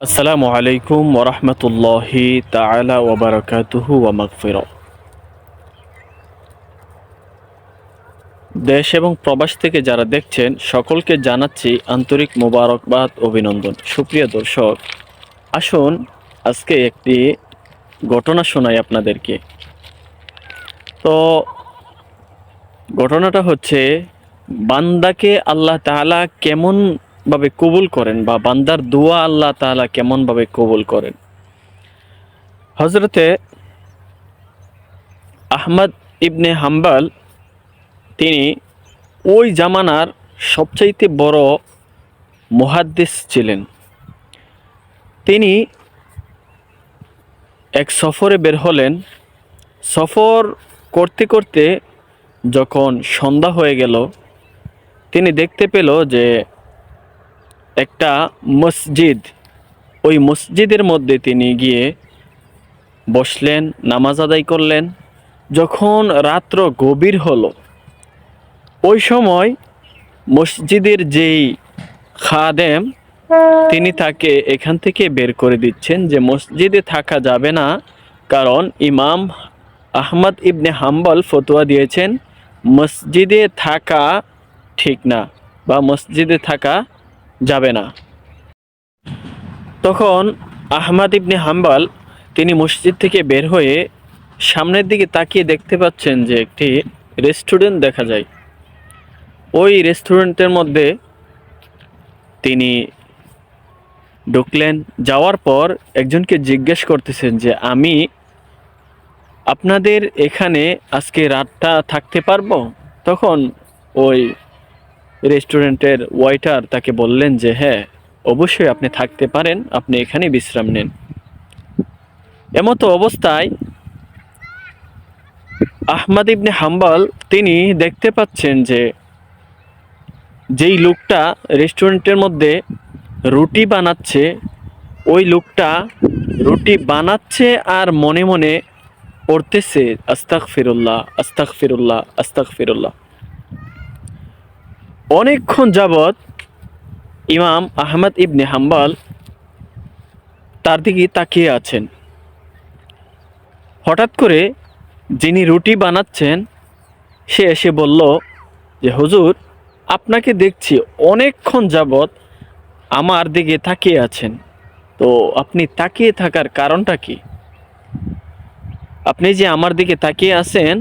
আসসালামু আলাইকুম ওরহমতুল্লাহি তাআলা ওয়া বারাকাতুহু ওয়া মাগফিরাহ। দেশ এবং প্রবাস থেকে যারা দেখছেন সকলকে জানাচ্ছি আন্তরিক মোবারকবাদ, অভিনন্দন। সুপ্রিয় দর্শক, আসুন আজকে একটি ঘটনা শোনাই আপনাদেরকে। তো ঘটনাটা হচ্ছে, বান্দাকে আল্লাহ তাআলা কেমন ভাবে কবুল করেন বা বান্দার দোয়া আল্লাহ তাআলা কেমন ভাবে কবুল করেন। হযরতে আহমদ ইবনে হাম্বল, তিনি ওই জামানার সবচাইতে বড় মুহাদ্দিস ছিলেন। তিনি এক সফরে বের হলেন। সফর করতে করতে যখন সন্ধ্যা হয়ে গেল, তিনি দেখতে পেল যে একটা মসজিদ, ওই মসজিদের মধ্যে তিনি গিয়ে বসলেন, নামাজ আদায় করলেন। যখন রাত্র গভীর হলো, ওই সময় মসজিদের যেই খাদেম, তিনি তাকে এখান থেকে বের করে দিচ্ছেন যে মসজিদে থাকা যাবে না, কারণ ইমাম আহমদ ইবনে হাম্বল ফতোয়া দিয়েছেন মসজিদে থাকা ঠিক না বা মসজিদে থাকা যাবে না। তখন আহমদ ইবনে হাম্বল তিনি মসজিদ থেকে বের হয়ে সামনের দিকে তাকিয়ে দেখতে পাচ্ছেন যে একটি রেস্টুরেন্ট দেখা যায়। ওই রেস্টুরেন্টের মধ্যে তিনি ঢুকলেন। যাওয়ার পর একজনকে জিজ্ঞেস করতেছেন যে আমি আপনাদের এখানে আজকে রাতটা থাকতে পারবো? তখন ওই রেস্টুরেন্টের ওয়েটার তাকে বললেন যে হ্যাঁ, অবশ্যই আপনি থাকতে পারেন, আপনি এখানে বিশ্রাম নেন। এমতো অবস্থায় আহমদ ইবনে হাম্বল তিনি দেখতে পাচ্ছেন যে যেই লোকটা রেস্টুরেন্টের মধ্যে রুটি বানাচ্ছে, ওই লোকটা রুটি বানাচ্ছে আর মনে মনে পড়তেছে আস্তাগফিরুল্লাহ, আস্তাগফিরুল্লাহ, আস্তাগফিরুল্লাহ। অনেকক্ষণ যাবৎ ইমাম আহমদ ইবনে হাম্বল তার দিকে তাকিয়ে আছেন। হঠাৎ করে যিনি রুটি বানাচ্ছেন সে এসে বলল যে হুজুর, আপনাকে দেখছি অনেকক্ষণ যাবৎ আমার দিকে তাকিয়ে আছেন, তো আপনি তাকিয়ে থাকার কারণটা কি? আপনি যে আমার দিকে তাকিয়ে আছেন,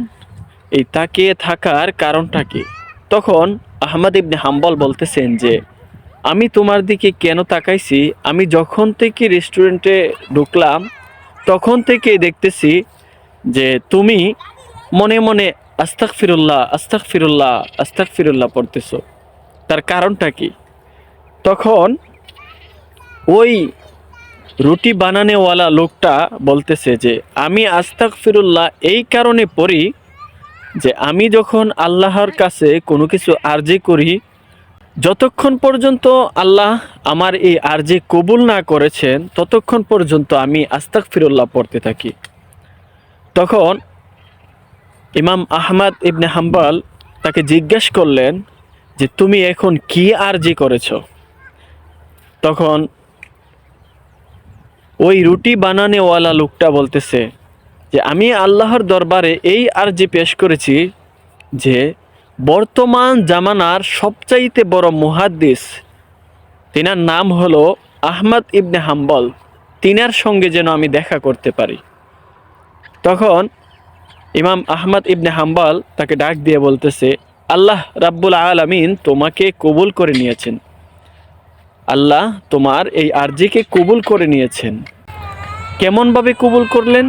এই তাকিয়ে থাকার কারণটা কি? তখন আহমদ ইবনে হাম্বল বলতেছেন যে আমি তোমার দিকে কেন তাকাইছি, আমি যখন থেকে রেস্টুরেন্টে ঢুকলাম তখন থেকে দেখতেছি যে তুমি মনে মনে আস্তাগফিরুল্লাহ, আস্তাগফিরুল্লাহ, আস্তাগফিরুল্লাহ পড়তেছো। তার কারণটা কি? তখন ওই রুটি বানানেওয়ালা লোকটা বলতেছে যে আমি আস্তাগফিরুল্লাহ এই কারণে পড়ি যে আমি যখন আল্লাহর কাছে কোনো কিছু আরজি করি, যতক্ষণ পর্যন্ত আল্লাহ আমার এই আরজি কবুল না করেছেন ততক্ষণ পর্যন্ত আমি আস্তাগফিরুল্লাহ পড়তে থাকি। তখন ইমাম আহমদ ইবনে হাম্বল তাকে জিজ্ঞেস করলেন যে তুমি এখন কি আরজি করেছ? তখন ওই রুটি বানানেওয়ালা লোকটা বলতেছে যে আমি আল্লাহর দরবারে এই আরজি পেশ করেছি যে বর্তমান জামানার সবচাইতে বড় মুহাদ্দিস, তিনার নাম হলো আহমদ ইবনে হাম্বল, তিনার সঙ্গে যেন আমি দেখা করতে পারি। তখন ইমাম আহমদ ইবনে হাম্বল তাকে ডাক দিয়ে বলতেছে আল্লাহ রাব্বুল আলামিন তোমাকে কবুল করে নিয়েছেন, আল্লাহ তোমার এই আরজিকে কবুল করে নিয়েছেন। কেমনভাবে কবুল করলেন?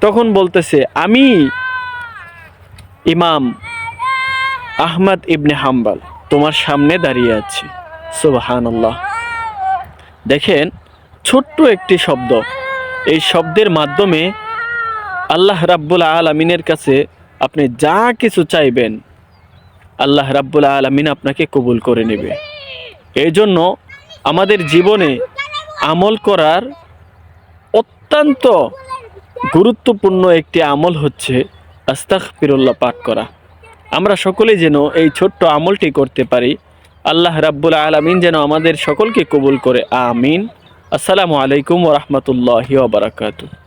তখন বলতেছে আমি ইমাম আহমদ ইবনে হাম্বল তোমার সামনে দাঁড়িয়ে আছি। সুবহানাল্লাহ। দেখেন, ছোট্ট একটি শব্দ, এই শব্দের মাধ্যমে আল্লাহ রাব্বুল আলামিনের কাছে আপনি যা কিছু চাইবেন আল্লাহ রাব্বুল আলামিন আপনাকে কবুল করে নেবে। এই জন্য আমাদের জীবনে আমল করার অত্যন্ত গুরুত্বপূর্ণ একটি আমল হচ্ছে আস্তাগফিরুল্লাহ পাঠ করা। আমরা সকলেই যেন এই ছোট্ট আমলটি করতে পারি। আল্লাহ রাব্বুল আলামিন যেন আমাদের সকলকে কবুল করে, আমিন। আসসালামু আলাইকুম ওয়া রাহমাতুল্লাহি ওয়া বারাকাতুহু।